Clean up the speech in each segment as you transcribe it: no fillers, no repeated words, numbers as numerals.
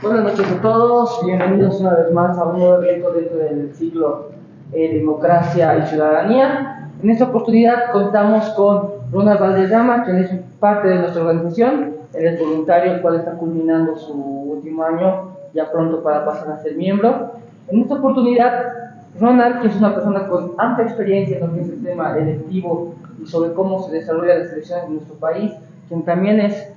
Buenas noches a todos, bienvenidos una vez más a un nuevo evento dentro del ciclo Democracia y Ciudadanía. En esta oportunidad contamos con Ronald Valderrama, quien es parte de nuestra organización. Él es voluntario, el cual está culminando su último año, ya pronto para pasar a ser miembro. En esta oportunidad, Ronald, que es una persona con amplia experiencia en lo que es el tema electivo y sobre cómo se desarrolla las elecciones en nuestro país, quien también es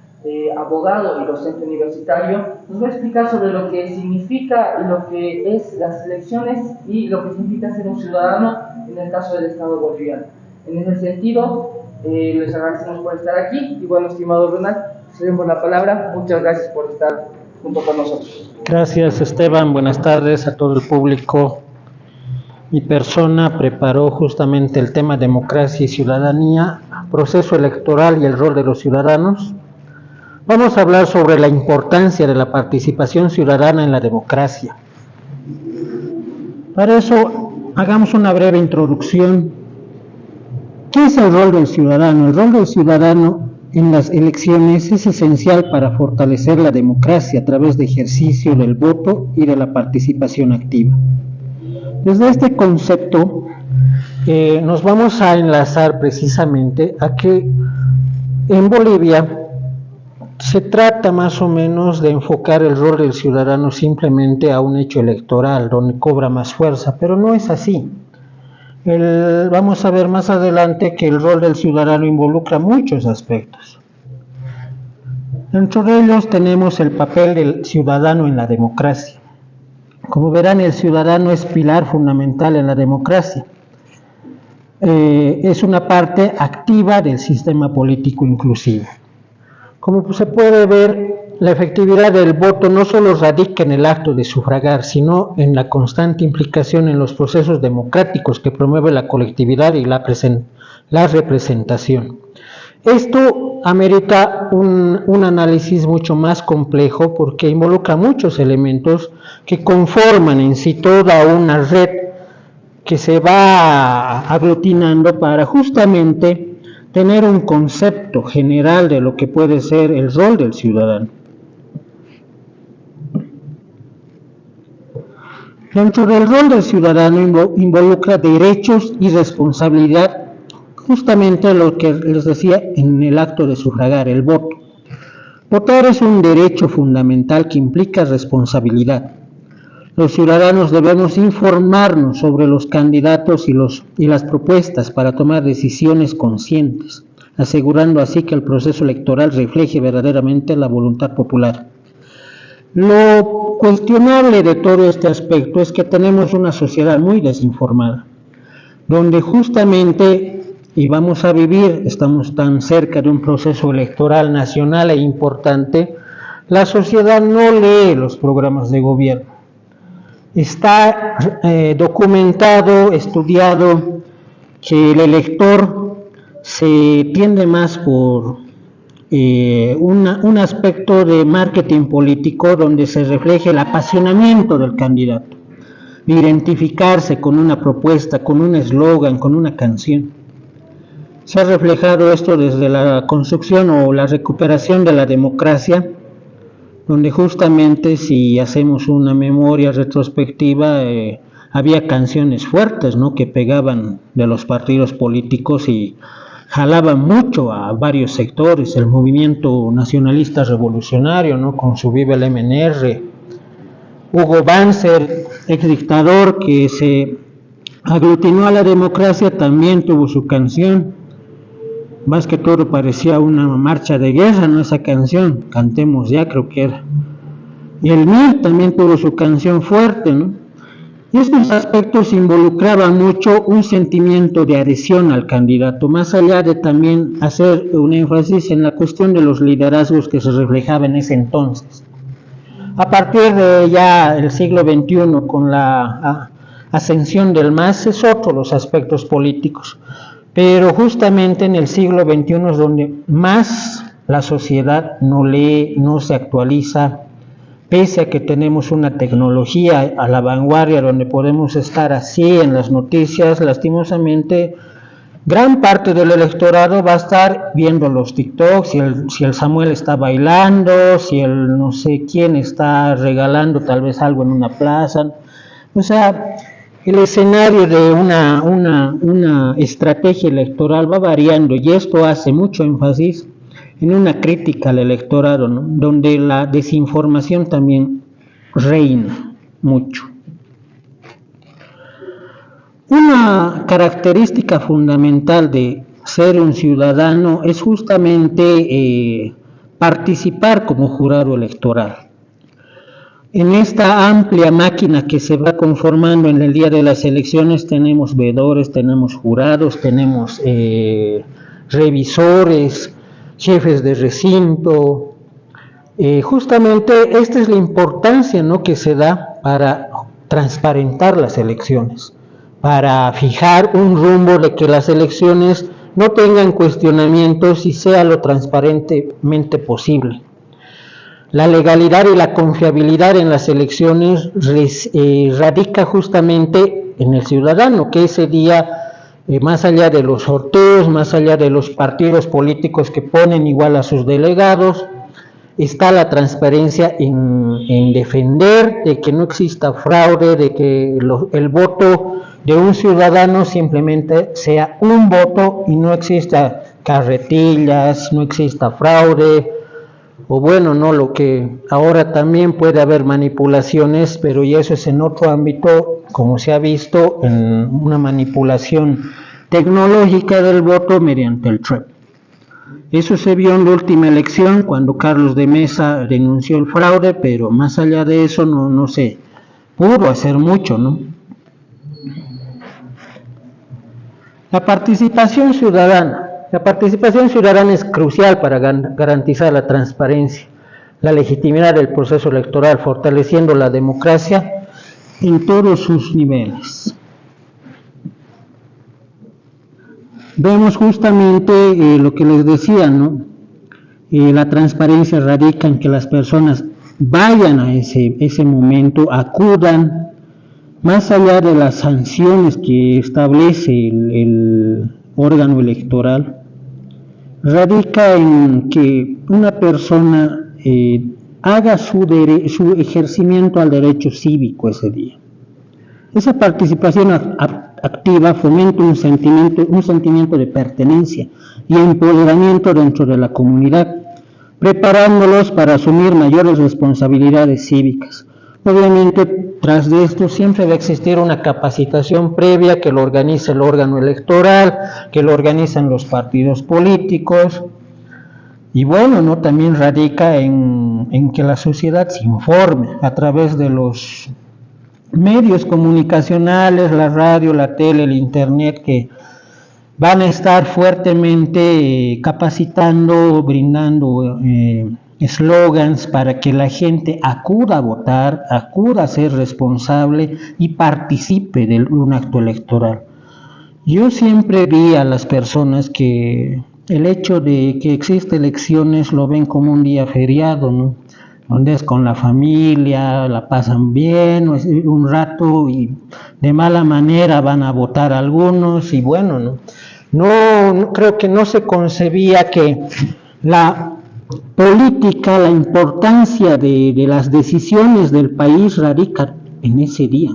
abogado y docente universitario, nos va a explicar sobre lo que significa y lo que es las elecciones y lo que significa ser un ciudadano en el caso del Estado boliviano. En ese sentido, les agradecemos por estar aquí y bueno, estimado Ronald, cedemos la palabra. Muchas gracias por estar junto con nosotros. Gracias, Esteban. Buenas tardes a todo el público. Mi persona preparó justamente el tema democracia y ciudadanía, proceso electoral y el rol de los ciudadanos. Vamos a hablar sobre la importancia de la participación ciudadana en la democracia. Para eso, hagamos una breve introducción. ¿Qué es el rol del ciudadano? El rol del ciudadano en las elecciones es esencial para fortalecer la democracia a través de ejercicio del voto y de la participación activa. Desde este concepto, nos vamos a enlazar precisamente a que en Bolivia se trata más o menos de enfocar el rol del ciudadano simplemente a un hecho electoral, donde cobra más fuerza, pero no es así. Vamos a ver más adelante que el rol del ciudadano involucra muchos aspectos. Dentro de ellos tenemos el papel del ciudadano en la democracia. Como verán, el ciudadano es pilar fundamental en la democracia. Es una parte activa del sistema político inclusivo. Como se puede ver, la efectividad del voto no solo radica en el acto de sufragar, sino en la constante implicación en los procesos democráticos que promueve la colectividad y la representación. Esto amerita un análisis mucho más complejo porque involucra muchos elementos que conforman en sí toda una red que se va aglutinando para justamente tener un concepto general de lo que puede ser el rol del ciudadano. Dentro del rol del ciudadano involucra derechos y responsabilidad, justamente lo que les decía en el acto de sufragar, el voto. Votar es un derecho fundamental que implica responsabilidad. Los ciudadanos debemos informarnos sobre los candidatos y las propuestas para tomar decisiones conscientes, asegurando así que el proceso electoral refleje verdaderamente la voluntad popular. Lo cuestionable de todo este aspecto es que tenemos una sociedad muy desinformada, donde justamente, y vamos a vivir, estamos tan cerca de un proceso electoral nacional e importante, la sociedad no lee los programas de gobierno. Está documentado, estudiado, que el elector se tiende más por un aspecto de marketing político donde se refleja el apasionamiento del candidato, identificarse con una propuesta, con un eslogan, con una canción. Se ha reflejado esto desde la construcción o la recuperación de la democracia, donde justamente si hacemos una memoria retrospectiva, había canciones fuertes, ¿no?, que pegaban de los partidos políticos y jalaban mucho a varios sectores. El movimiento nacionalista revolucionario, ¿no?, con su Viva el MNR, Hugo Banzer, ex dictador que se aglutinó a la democracia, también tuvo su canción. Más que todo parecía una marcha de guerra, ¿no?, esa canción, Cantemos Ya, creo que era. Y el MIR también tuvo su canción fuerte, ¿no? Y estos aspectos involucraban mucho un sentimiento de adhesión al candidato, más allá de también hacer un énfasis en la cuestión de los liderazgos que se reflejaban en ese entonces. A partir de ya el siglo XXI, con la ascensión del MAS, es otro los aspectos políticos. Pero justamente en el siglo XXI es donde más la sociedad no lee, no se actualiza, pese a que tenemos una tecnología a la vanguardia donde podemos estar así en las noticias. Lastimosamente Gran parte del electorado va a estar viendo los TikToks, si el Samuel está bailando, si el no sé quién está regalando tal vez algo en una plaza. O sea, el escenario de una estrategia electoral va variando y esto hace mucho énfasis en una crítica al electorado, ¿no? Donde la desinformación también reina mucho. Una característica fundamental de ser un ciudadano es justamente participar como jurado electoral. En esta amplia máquina que se va conformando en el día de las elecciones tenemos veedores, tenemos jurados, tenemos revisores, jefes de recinto. Justamente esta es la importancia, ¿no?, que se da para transparentar las elecciones, para fijar un rumbo de que las elecciones no tengan cuestionamientos y sea lo transparentemente posible. La legalidad y la confiabilidad en las elecciones radica justamente en el ciudadano, que ese día, más allá de los sorteos, más allá de los partidos políticos que ponen igual a sus delegados, está la transparencia en defender de que no exista fraude, de que el voto de un ciudadano simplemente sea un voto y no exista carretillas, no exista fraude, o bueno, no, lo que ahora también puede haber manipulaciones, pero y eso es en otro ámbito, como se ha visto, en una manipulación tecnológica del voto mediante el TREP. Eso se vio en la última elección cuando Carlos de Mesa denunció el fraude, pero más allá de eso no se pudo hacer mucho, ¿no? La participación ciudadana. La participación ciudadana es crucial para garantizar la transparencia, la legitimidad del proceso electoral, fortaleciendo la democracia en todos sus niveles. Vemos justamente lo que les decía, ¿no? La transparencia radica en que las personas vayan a ese momento, acudan, más allá de las sanciones que establece el órgano electoral, radica en que una persona haga su ejercimiento al derecho cívico ese día. Esa participación activa fomenta un sentimiento de pertenencia y empoderamiento dentro de la comunidad, preparándolos para asumir mayores responsabilidades cívicas. Obviamente, tras de esto siempre va a existir una capacitación previa que lo organiza el órgano electoral, que lo organizan los partidos políticos, y bueno, ¿no?, también radica en que la sociedad se informe a través de los medios comunicacionales, la radio, la tele, el internet, que van a estar fuertemente capacitando, brindando eslogans para que la gente acuda a votar, acuda a ser responsable y participe de un acto electoral. Yo siempre vi a las personas que el hecho de que existen elecciones lo ven como un día feriado, ¿no?, donde es con la familia, la pasan bien, un rato y de mala manera van a votar algunos, y bueno, no creo que no se concebía que la política, la importancia de las decisiones del país radica en ese día,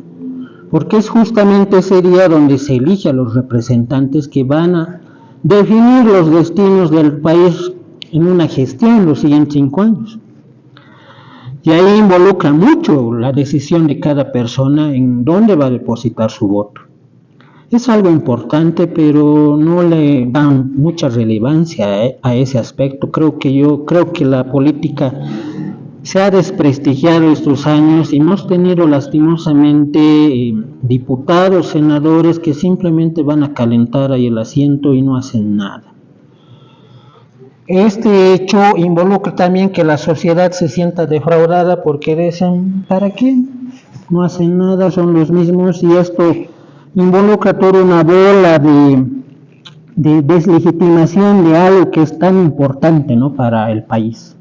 porque es justamente ese día donde se elige a los representantes que van a definir los destinos del país en una gestión los siguientes 5 años. Y ahí involucra mucho la decisión de cada persona en dónde va a depositar su voto. Es algo importante, pero no le dan mucha relevancia a ese aspecto. Creo que la política se ha desprestigiado estos años y hemos tenido lastimosamente diputados, senadores que simplemente van a calentar ahí el asiento y no hacen nada. Este hecho involucra también que la sociedad se sienta defraudada porque dicen, ¿para qué? No hacen nada, son los mismos, y esto involucra toda una bola de deslegitimación de algo que es tan importante, ¿no?, para el país.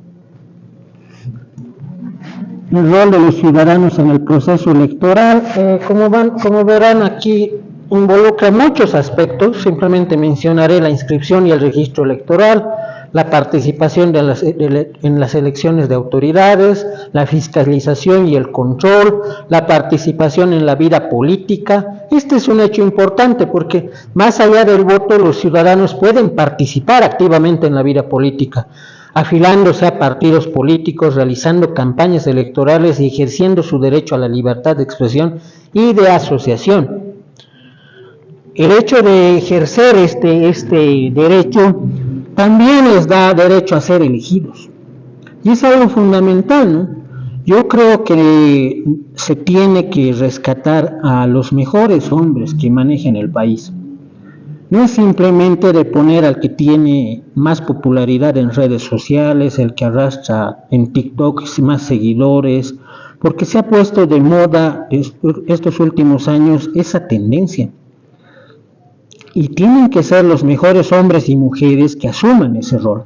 El rol de los ciudadanos en el proceso electoral, como verán aquí, involucra muchos aspectos, simplemente mencionaré la inscripción y el registro electoral, la participación en las elecciones de autoridades, la fiscalización y el control, la participación en la vida política. Este es un hecho importante porque más allá del voto, los ciudadanos pueden participar activamente en la vida política, afilándose a partidos políticos, realizando campañas electorales y ejerciendo su derecho a la libertad de expresión y de asociación. El hecho de ejercer este derecho también les da derecho a ser elegidos. Y es algo fundamental, ¿no? Yo creo que se tiene que rescatar a los mejores hombres que manejen el país. No es simplemente de poner al que tiene más popularidad en redes sociales, el que arrastra en TikTok más seguidores, porque se ha puesto de moda estos últimos años esa tendencia. Y tienen que ser los mejores hombres y mujeres que asuman ese rol.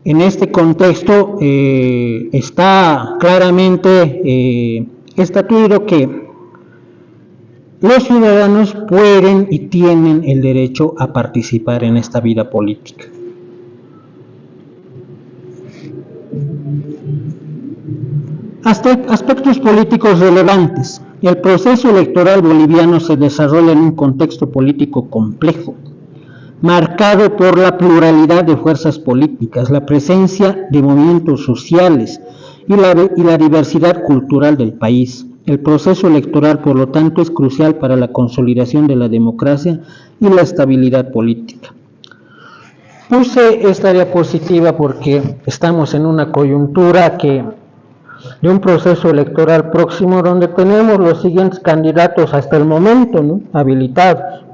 En este contexto está claramente estatuido que los ciudadanos pueden y tienen el derecho a participar en esta vida política. Aspectos políticos relevantes. El proceso electoral boliviano se desarrolla en un contexto político complejo, marcado por la pluralidad de fuerzas políticas, la presencia de movimientos sociales y la diversidad cultural del país. El proceso electoral, por lo tanto, es crucial para la consolidación de la democracia y la estabilidad política. Puse esta diapositiva porque estamos en una coyuntura de un proceso electoral próximo donde tenemos los siguientes candidatos hasta el momento, ¿no?, habilitados.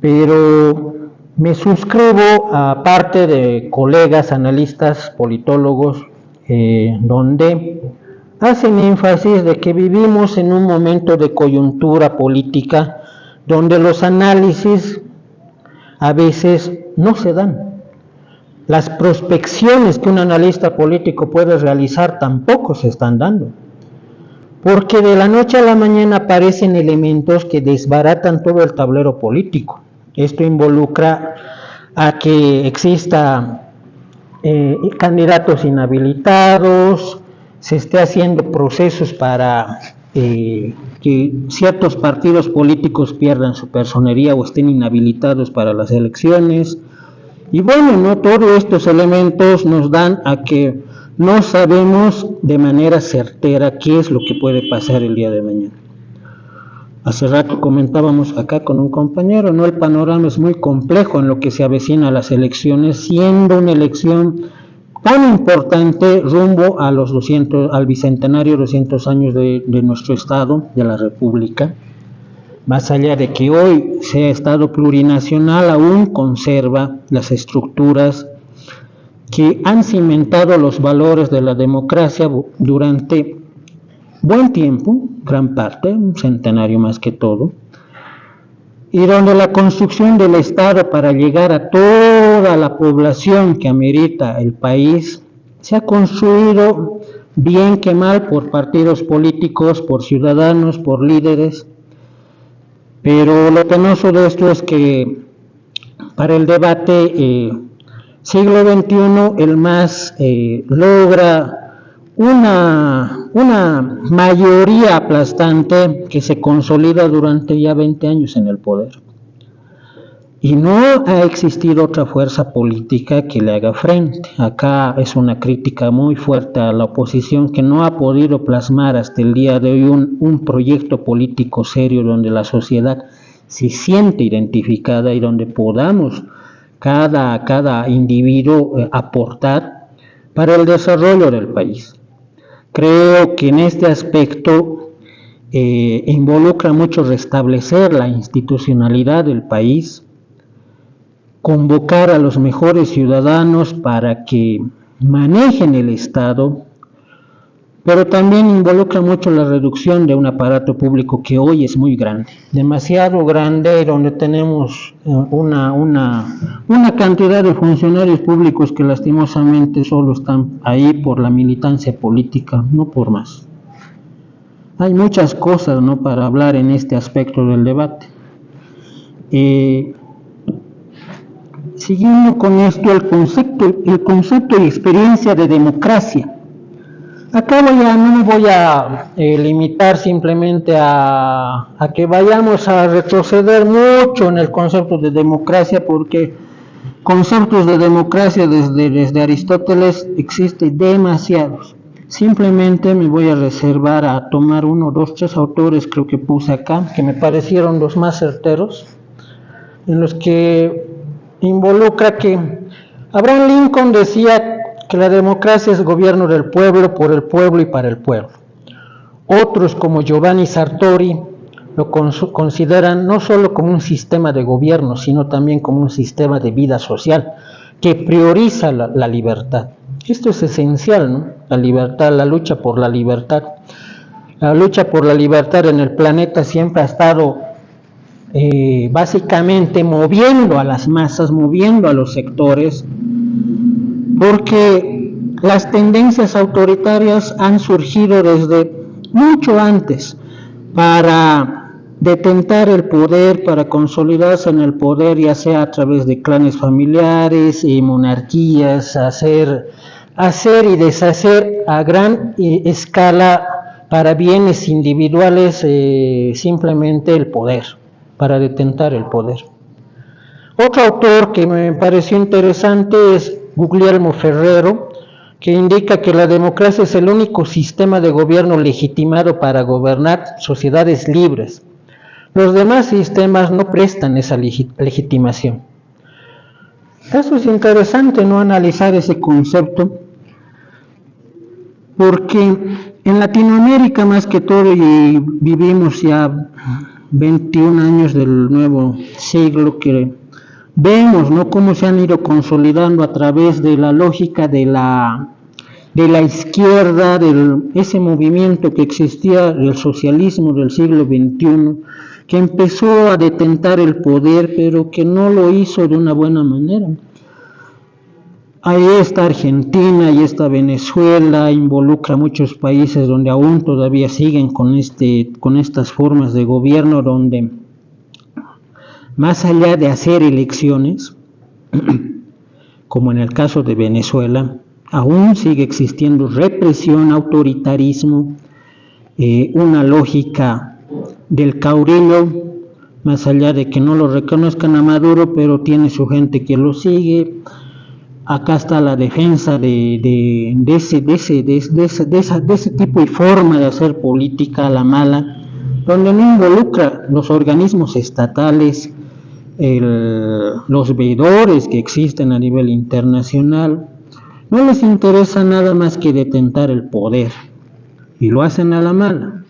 Pero me suscribo a parte de colegas, analistas, politólogos, donde hacen énfasis de que vivimos en un momento de coyuntura política donde los análisis a veces no se dan. Las prospecciones que un analista político puede realizar tampoco se están dando, porque de la noche a la mañana aparecen elementos que desbaratan todo el tablero político. Esto involucra a que exista candidatos inhabilitados, se esté haciendo procesos para que ciertos partidos políticos pierdan su personería o estén inhabilitados para las elecciones. Y bueno, no todos estos elementos nos dan a que no sabemos de manera certera qué es lo que puede pasar el día de mañana. Hace rato comentábamos acá con un compañero, ¿no? El panorama es muy complejo en lo que se avecina a las elecciones, siendo una elección tan importante rumbo a al bicentenario 200 años de nuestro Estado, de la República. Más allá de que hoy sea Estado plurinacional, aún conserva las estructuras que han cimentado los valores de la democracia durante buen tiempo, gran parte, un centenario más que todo, y donde la construcción del Estado para llegar a toda la población que amerita el país se ha construido bien que mal por partidos políticos, por ciudadanos, por líderes. Pero lo penoso de esto es que para el debate siglo XXI el MAS logra una mayoría aplastante que se consolida durante ya 20 años en el poder. Y no ha existido otra fuerza política que le haga frente. Acá es una crítica muy fuerte a la oposición que no ha podido plasmar hasta el día de hoy un proyecto político serio donde la sociedad se siente identificada y donde podamos cada individuo aportar para el desarrollo del país. Creo que en este aspecto involucra mucho restablecer la institucionalidad del país, convocar a los mejores ciudadanos para que manejen el Estado, pero también involucra mucho la reducción de un aparato público que hoy es muy grande, demasiado grande, donde tenemos una cantidad de funcionarios públicos que lastimosamente solo están ahí por la militancia política, no por más. Hay muchas cosas, ¿no?, para hablar en este aspecto del debate. Siguiendo con esto, el concepto y experiencia de democracia. Acá no me voy a limitar simplemente a que vayamos a retroceder mucho en el concepto de democracia, porque conceptos de democracia desde Aristóteles existen demasiados. Simplemente me voy a reservar a tomar 1, 2, 3 autores, creo que puse acá, que me parecieron los más certeros, en los que involucra que Abraham Lincoln decía que la democracia es gobierno del pueblo, por el pueblo y para el pueblo. Otros, como Giovanni Sartori, lo consideran no solo como un sistema de gobierno, sino también como un sistema de vida social que prioriza la libertad. Esto es esencial, ¿no? La libertad, la lucha por la libertad. La lucha por la libertad en el planeta siempre ha estado básicamente moviendo a las masas, moviendo a los sectores, porque las tendencias autoritarias han surgido desde mucho antes para detentar el poder, para consolidarse en el poder, ya sea a través de clanes familiares y monarquías, hacer y deshacer a gran escala para bienes individuales, simplemente el poder, para detentar el poder. Otro autor que me pareció interesante es Guglielmo Ferrero, que indica que la democracia es el único sistema de gobierno legitimado para gobernar sociedades libres. Los demás sistemas no prestan esa legitimación. Eso es interesante, ¿no?, analizar ese concepto, porque en Latinoamérica más que todo, y vivimos ya 21 años del nuevo siglo, que vemos, ¿no?, cómo se han ido consolidando a través de la lógica de la izquierda, ese movimiento que existía, el socialismo del siglo XXI, que empezó a detentar el poder, pero que no lo hizo de una buena manera. Ahí está Argentina, ahí está Venezuela, involucra muchos países donde aún todavía siguen con estas formas de gobierno, donde más allá de hacer elecciones, como en el caso de Venezuela, aún sigue existiendo represión, autoritarismo, una lógica del caudillo, más allá de que no lo reconozcan a Maduro, pero tiene su gente que lo sigue. Acá está la defensa de ese tipo y forma de hacer política a la mala, donde no involucra los organismos estatales, los veedores que existen a nivel internacional. No les interesa nada más que detentar el poder, y lo hacen a la mala.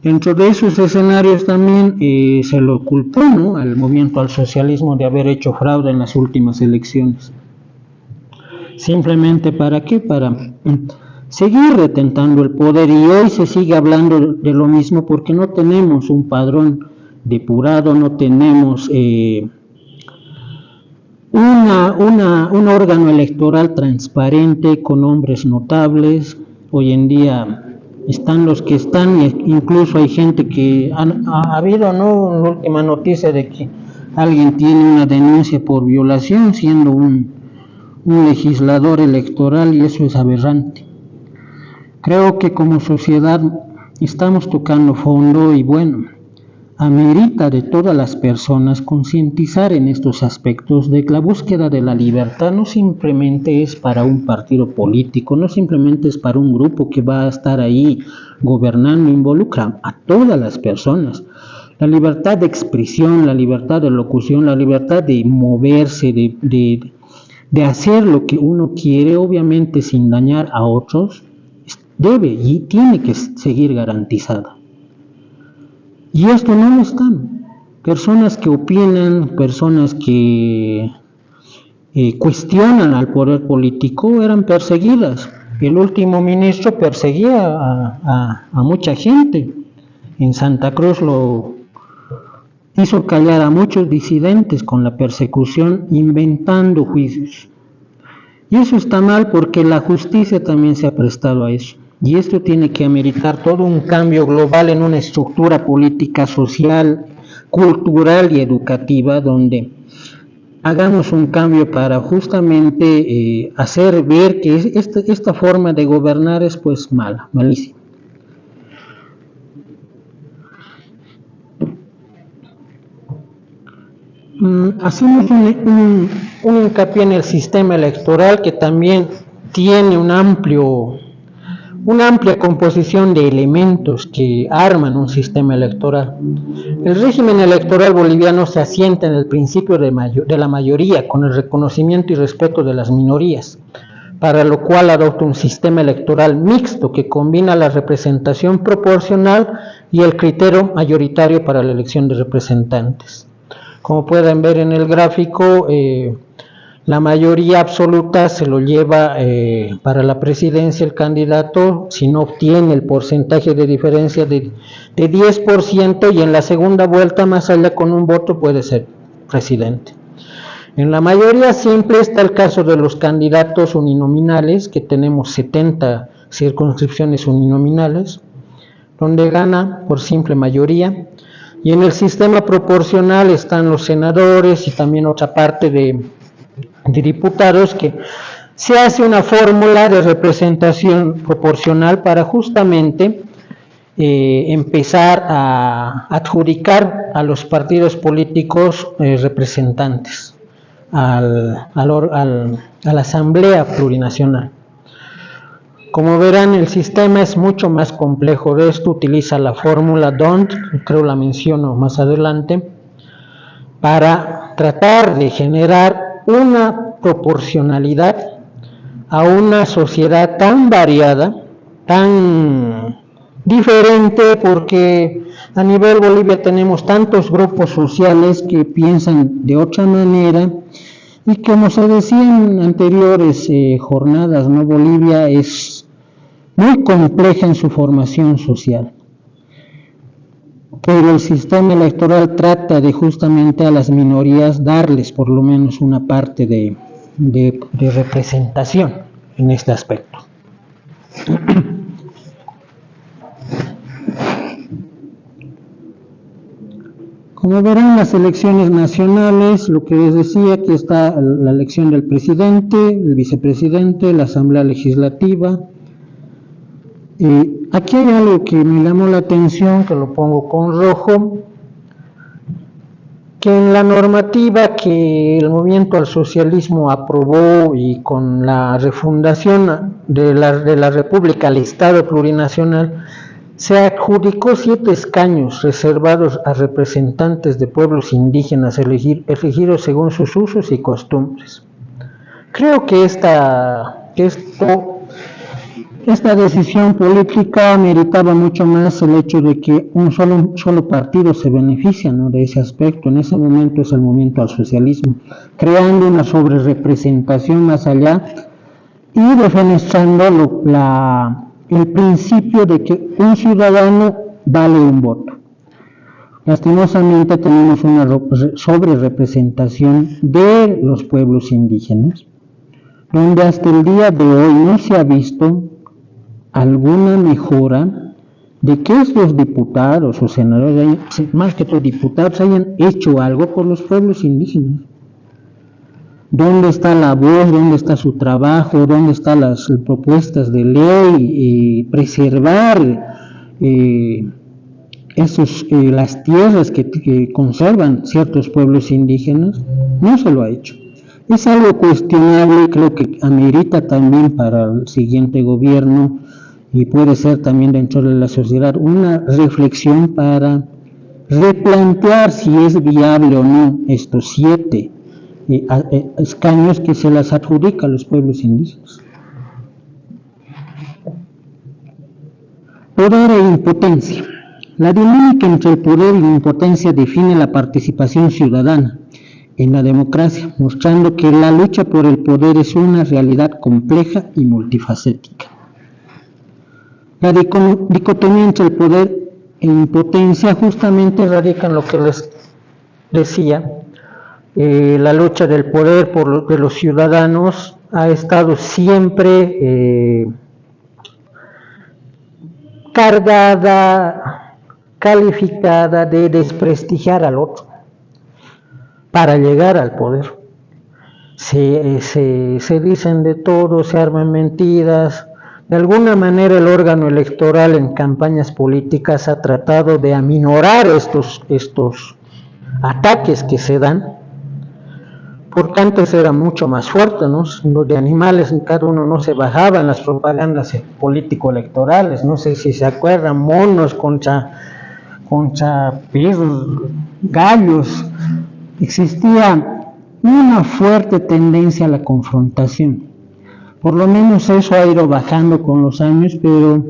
Dentro de esos escenarios también se lo culpó, ¿no?, al movimiento al socialismo de haber hecho fraude en las últimas elecciones. Simplemente ¿para qué? Para seguir detentando el poder, y hoy se sigue hablando de lo mismo porque no tenemos un padrón depurado, no tenemos un órgano electoral transparente con nombres notables. Hoy en día están los que están, e incluso hay gente que ha habido, ¿no?, una última noticia de que alguien tiene una denuncia por violación siendo un legislador electoral, y eso es aberrante. Creo que como sociedad estamos tocando fondo, y bueno, amerita de todas las personas concientizar en estos aspectos de que la búsqueda de la libertad no simplemente es para un partido político, no simplemente es para un grupo que va a estar ahí gobernando, involucra a todas las personas. La libertad de expresión, la libertad de locución, la libertad de moverse, de hacer lo que uno quiere, obviamente sin dañar a otros, debe y tiene que seguir garantizada. Y esto no lo están. Personas que opinan, personas que cuestionan al poder político eran perseguidas. El último ministro perseguía a mucha gente. En Santa Cruz lo hizo callar a muchos disidentes con la persecución, inventando juicios. Y eso está mal porque la justicia también se ha prestado a eso. Y esto tiene que ameritar todo un cambio global en una estructura política, social, cultural y educativa, donde hagamos un cambio para justamente hacer ver que esta forma de gobernar es pues mala, malísima. Hacemos un hincapié en el sistema electoral, que también tiene una amplia composición de elementos que arman un sistema electoral. El régimen electoral boliviano se asienta en el principio de la mayoría, con el reconocimiento y respeto de las minorías, para lo cual adopta un sistema electoral mixto que combina la representación proporcional y el criterio mayoritario para la elección de representantes. Como pueden ver en el gráfico, la mayoría absoluta se lo lleva para la presidencia el candidato si no obtiene el porcentaje de diferencia de 10%, y en la segunda vuelta, más allá con un voto, puede ser presidente. En la mayoría simple está el caso de los candidatos uninominales, que tenemos 70 circunscripciones uninominales, donde gana por simple mayoría. Y en el sistema proporcional están los senadores y también otra parte de diputados, que se hace una fórmula de representación proporcional para justamente empezar a adjudicar a los partidos políticos representantes a la Asamblea Plurinacional. Como verán, el sistema es mucho más complejo de esto. Utiliza la fórmula D'Hondt, creo la menciono más adelante, para tratar de generar una proporcionalidad a una sociedad tan variada, tan diferente, porque a nivel Bolivia tenemos tantos grupos sociales que piensan de otra manera. Y como se decía en anteriores jornadas, ¿no? Bolivia es muy compleja en su formación social, pero el sistema electoral trata de justamente a las minorías darles por lo menos una parte de representación en este aspecto. Como verán, las elecciones nacionales, lo que les decía, que está la elección del presidente, el vicepresidente, la asamblea legislativa. Aquí hay algo que me llamó la atención, que lo pongo con rojo, que en la normativa que el movimiento al socialismo aprobó, y con la refundación de la República al Estado Plurinacional, se adjudicó 7 escaños reservados a representantes de pueblos indígenas elegidos según sus usos y costumbres. Creo que esta decisión política meritaba mucho más el hecho de que un solo partido se beneficia, ¿no?, de ese aspecto. En ese momento es el movimiento al socialismo, creando una sobrerepresentación más allá y defenestrando el principio de que un ciudadano vale un voto. Lastimosamente tenemos una sobrerepresentación de los pueblos indígenas, donde hasta el día de hoy no se ha visto alguna mejora de que estos diputados o senadores, más que todos diputados, hayan hecho algo por los pueblos indígenas. ¿Dónde está la voz? ¿Dónde está su trabajo? ¿Dónde están las propuestas de ley? Preservar las tierras que conservan ciertos pueblos indígenas. No se lo ha hecho. Es algo cuestionable, creo que amerita también para el siguiente gobierno, y puede ser también dentro de la sociedad una reflexión para replantear si es viable o no estos 7 escaños que se las adjudica a los pueblos indígenas. Poder e impotencia. La dinámica entre el poder y la impotencia define la participación ciudadana en la democracia, mostrando que la lucha por el poder es una realidad compleja y multifacética. La dicotomía entre el poder e impotencia justamente radica en lo que les decía. La lucha del poder de los ciudadanos ha estado siempre cargada, calificada de desprestigiar al otro para llegar al poder. Se dicen de todo, se arman mentiras. De alguna manera el órgano electoral en campañas políticas ha tratado de aminorar estos ataques que se dan, porque antes era mucho más fuerte, ¿no? Los de animales, cada uno no se bajaba en las propagandas político-electorales, no sé si se acuerdan, monos contra perros, gallos. Existía una fuerte tendencia a la confrontación. Por lo menos eso ha ido bajando con los años, pero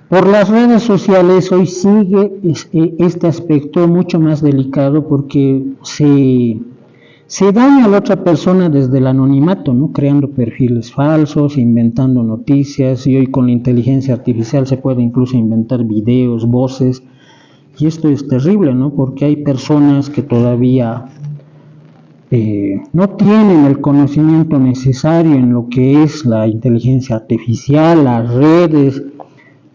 por las redes sociales hoy sigue este aspecto mucho más delicado, porque se daña a la otra persona desde el anonimato, ¿no? Creando perfiles falsos, inventando noticias, y hoy con la inteligencia artificial se puede incluso inventar videos, voces, y esto es terrible, ¿no? Porque hay personas que todavía no tienen el conocimiento necesario en lo que es la inteligencia artificial, las redes,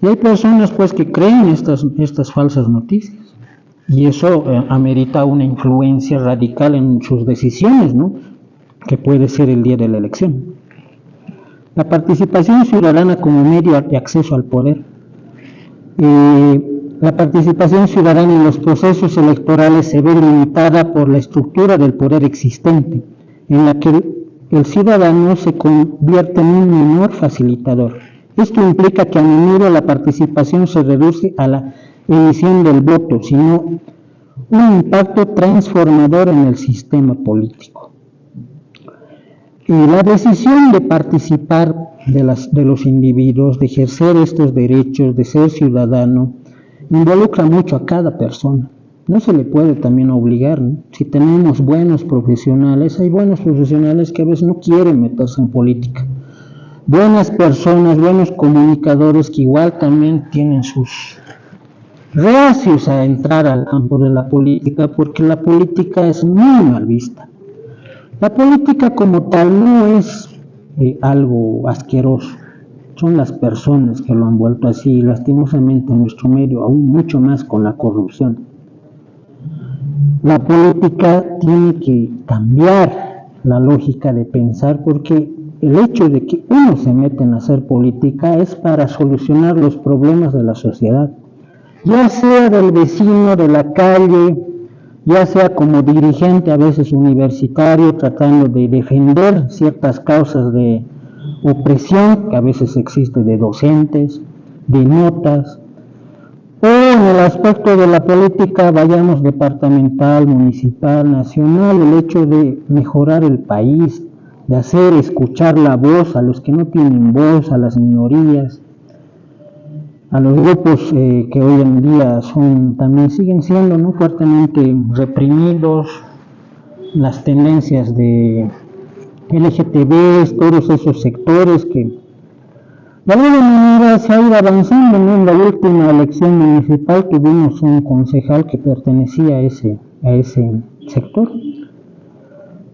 y hay personas pues que creen estas falsas noticias, y eso amerita una influencia radical en sus decisiones, ¿no? Que puede ser el día de la elección. La participación ciudadana como medio de acceso al poder. La participación ciudadana en los procesos electorales se ve limitada por la estructura del poder existente, en la que el ciudadano se convierte en un menor facilitador. Esto implica que a menudo la participación se reduce a la emisión del voto, sino un impacto transformador en el sistema político. La decisión de participar de los individuos, de ejercer estos derechos, de ser ciudadano, involucra mucho a cada persona. No se le puede también obligar, ¿no? Si tenemos buenos profesionales, hay buenos profesionales que a veces no quieren meterse en política. Buenas personas, buenos comunicadores que igual también tienen sus reacios a entrar al campo de la política, porque la política es muy mal vista. La política como tal no es algo asqueroso. Son las personas que lo han vuelto así, y lastimosamente en nuestro medio aún mucho más con la corrupción. La política tiene que cambiar la lógica de pensar, porque el hecho de que uno se mete en hacer política es para solucionar los problemas de la sociedad, ya sea del vecino de la calle, ya sea como dirigente a veces universitario tratando de defender ciertas causas de opresión que a veces existe de docentes, de notas, o en el aspecto de la política, vayamos departamental, municipal, nacional, el hecho de mejorar el país, de hacer escuchar la voz a los que no tienen voz, a las minorías, a los grupos que hoy en día también siguen siendo, ¿no?, fuertemente reprimidos, las tendencias de LGTB, todos esos sectores que de alguna manera se ha ido avanzando, ¿no? En la última elección municipal tuvimos un concejal que pertenecía a ese sector.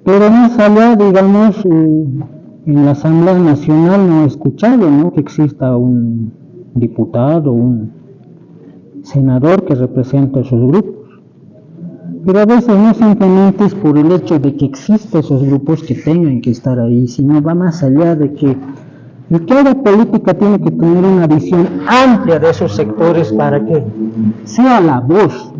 Pero más allá, digamos, en la Asamblea Nacional no he escuchado, ¿no?, que exista un diputado, un senador que represente a esos grupos. Pero a veces no simplemente es por el hecho de que existen esos grupos que tengan que estar ahí, sino va más allá de que el que haga política tiene que tener una visión amplia de esos sectores para que sea la voz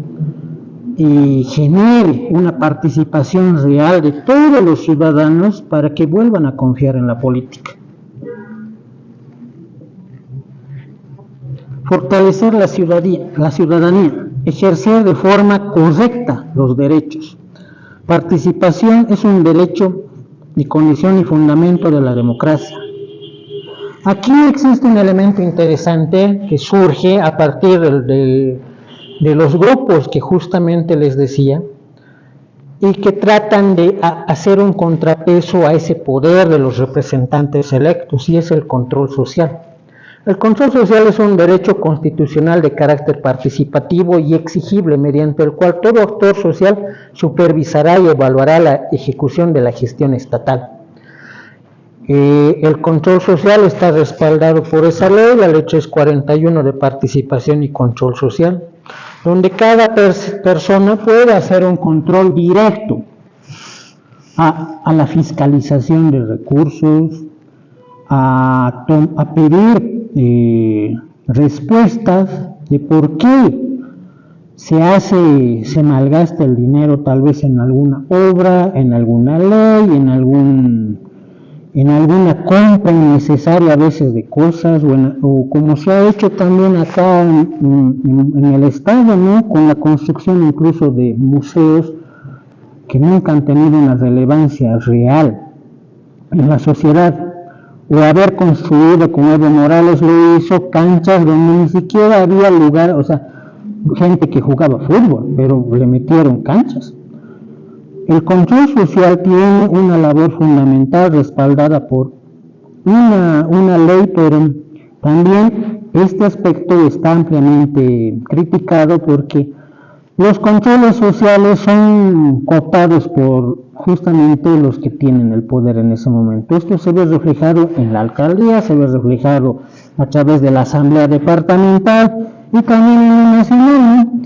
y genere una participación real de todos los ciudadanos para que vuelvan a confiar en la política. Fortalecer la ciudadanía, ejercer de forma correcta los derechos. Participación es un derecho y condición y fundamento de la democracia. Aquí existe un elemento interesante que surge a partir de los grupos que justamente les decía, y que tratan de hacer un contrapeso a ese poder de los representantes electos, y es el control social. El control social es un derecho constitucional de carácter participativo y exigible, mediante el cual todo actor social supervisará y evaluará la ejecución de la gestión estatal. El control social está respaldado por esa ley, la ley 341 de participación y control social, donde cada persona puede hacer un control directo a la fiscalización de recursos, a pedir respuestas de por qué se malgasta el dinero tal vez en alguna obra, en alguna ley, en alguna compra innecesaria a veces de cosas, o como se ha hecho también acá en el estado, ¿no? Con la construcción incluso de museos que nunca han tenido una relevancia real en la sociedad, o haber construido, como Evo Morales lo hizo, canchas donde ni siquiera había lugar, o sea, gente que jugaba fútbol, pero le metieron canchas. El control social tiene una labor fundamental respaldada por una ley, pero también este aspecto está ampliamente criticado porque los controles sociales son cooptados por justamente los que tienen el poder en ese momento. Esto se ve reflejado en la alcaldía, se ve reflejado a través de la asamblea departamental y también en el nacional, ¿no?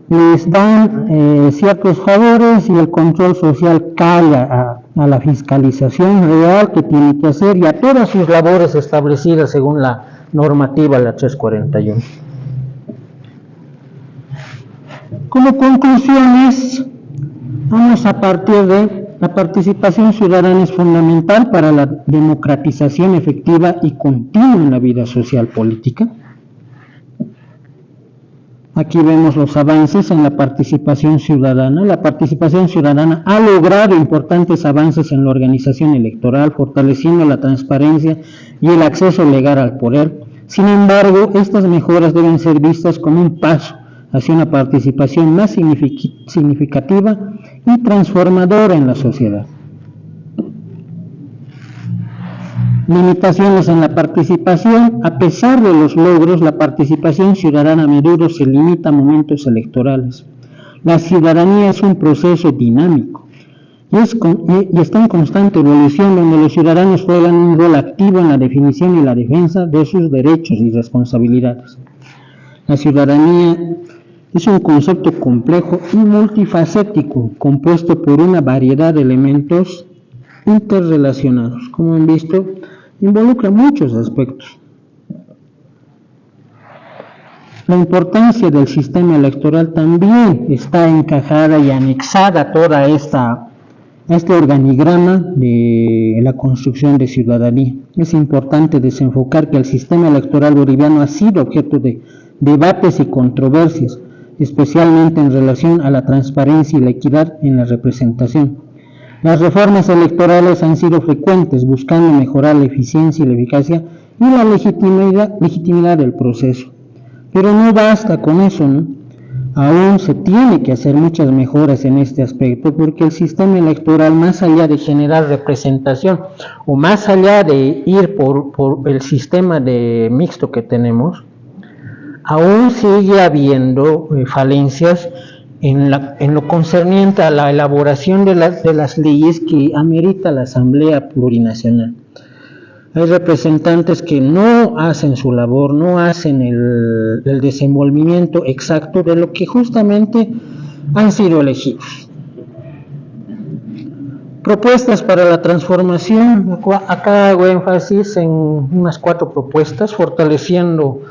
Les dan ciertos favores y el control social cae a la fiscalización real que tiene que hacer y a todas sus labores establecidas según la normativa, la 341. Como conclusiones, vamos a partir de la participación ciudadana es fundamental para la democratización efectiva y continua en la vida social política. Aquí vemos los avances en la participación ciudadana. La participación ciudadana ha logrado importantes avances en la organización electoral, fortaleciendo la transparencia y el acceso legal al poder. Sin embargo, estas mejoras deben ser vistas como un paso hacia una participación más significativa y transformadora en la sociedad. Limitaciones en la participación. A pesar de los logros, la participación ciudadana a menudo se limita a momentos electorales. La ciudadanía es un proceso dinámico y está en constante evolución, donde los ciudadanos juegan un rol activo en la definición y la defensa de sus derechos y responsabilidades. La ciudadanía es un concepto complejo y multifacético, compuesto por una variedad de elementos interrelacionados. Como han visto, involucra muchos aspectos. La importancia del sistema electoral también está encajada y anexada a toda este organigrama de la construcción de ciudadanía. Es importante desenfocar que el sistema electoral boliviano ha sido objeto de debates y controversias, especialmente en relación a la transparencia y la equidad en la representación. Las reformas electorales han sido frecuentes, buscando mejorar la eficiencia y la eficacia y la legitimidad del proceso. Pero no basta con eso, ¿no? Aún se tiene que hacer muchas mejoras en este aspecto, porque el sistema electoral, más allá de generar representación o más allá de ir por el sistema mixto que tenemos, aún sigue habiendo falencias en lo concerniente a la elaboración de las leyes que amerita la Asamblea Plurinacional. Hay representantes que no hacen su labor, no hacen el desenvolvimiento exacto de lo que justamente han sido elegidos. Propuestas para la transformación. Acá hago énfasis en unas 4 propuestas: fortalecimiento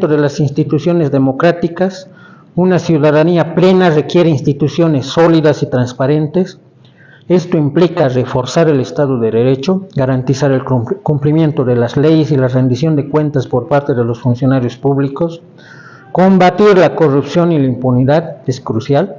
de las instituciones democráticas. Una ciudadanía plena requiere instituciones sólidas y transparentes. Esto implica reforzar el Estado de Derecho, garantizar el cumplimiento de las leyes y la rendición de cuentas por parte de los funcionarios públicos. Combatir la corrupción y la impunidad es crucial.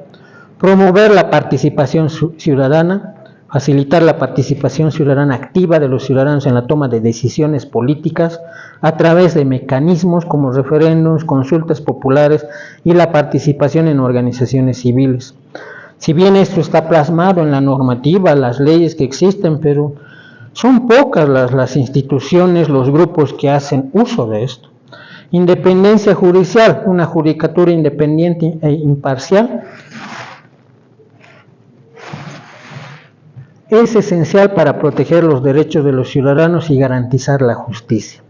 Promover la participación ciudadana, facilitar la participación ciudadana activa de los ciudadanos en la toma de decisiones políticas a través de mecanismos como referéndums, consultas populares y la participación en organizaciones civiles. Si bien esto está plasmado en la normativa, las leyes que existen, pero son pocas las instituciones, los grupos que hacen uso de esto. Independencia judicial, una judicatura independiente e imparcial. es esencial para proteger los derechos de los ciudadanos y garantizar la justicia.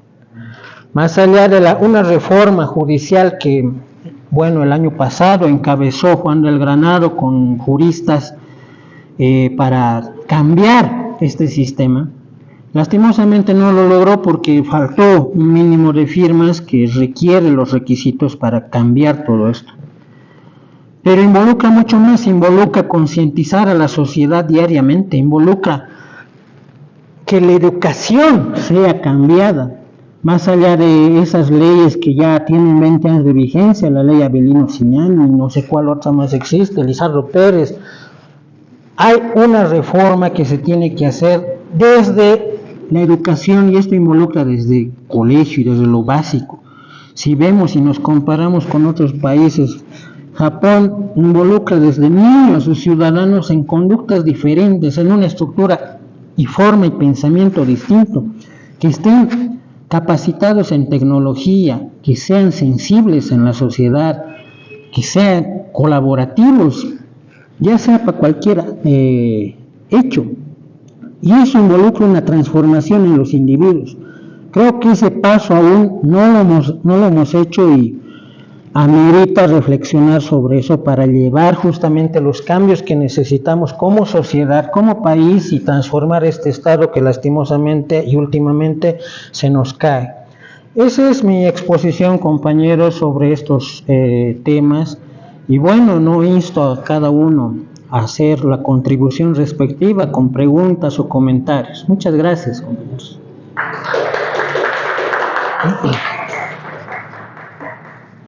Más allá de una reforma judicial que, bueno, el año pasado encabezó Juan del Granado con juristas para cambiar este sistema, lastimosamente no lo logró porque faltó un mínimo de firmas que requiere los requisitos para cambiar todo esto. Pero involucra mucho más, involucra concientizar a la sociedad diariamente, involucra que la educación sea cambiada, más allá de esas leyes que ya tienen 20 años de vigencia, la ley Avelino Simiani, no sé cuál otra más existe, Lizardo Pérez. Hay una reforma que se tiene que hacer desde la educación, y esto involucra desde el colegio y desde lo básico. Si vemos y nos comparamos con otros países, Japón involucra desde niños a sus ciudadanos en conductas diferentes, en una estructura y forma y pensamiento distinto, que estén capacitados en tecnología, que sean sensibles en la sociedad, que sean colaborativos, ya sea para cualquier hecho. Y eso involucra una transformación en los individuos. Creo que ese paso aún no lo hemos hecho y amerita reflexionar sobre eso para llevar justamente los cambios que necesitamos como sociedad, como país, y transformar este estado que lastimosamente y últimamente se nos cae. Esa es mi exposición, compañeros, sobre estos temas, y bueno, no insto a cada uno a hacer la contribución respectiva con preguntas o comentarios. Muchas gracias, compañeros.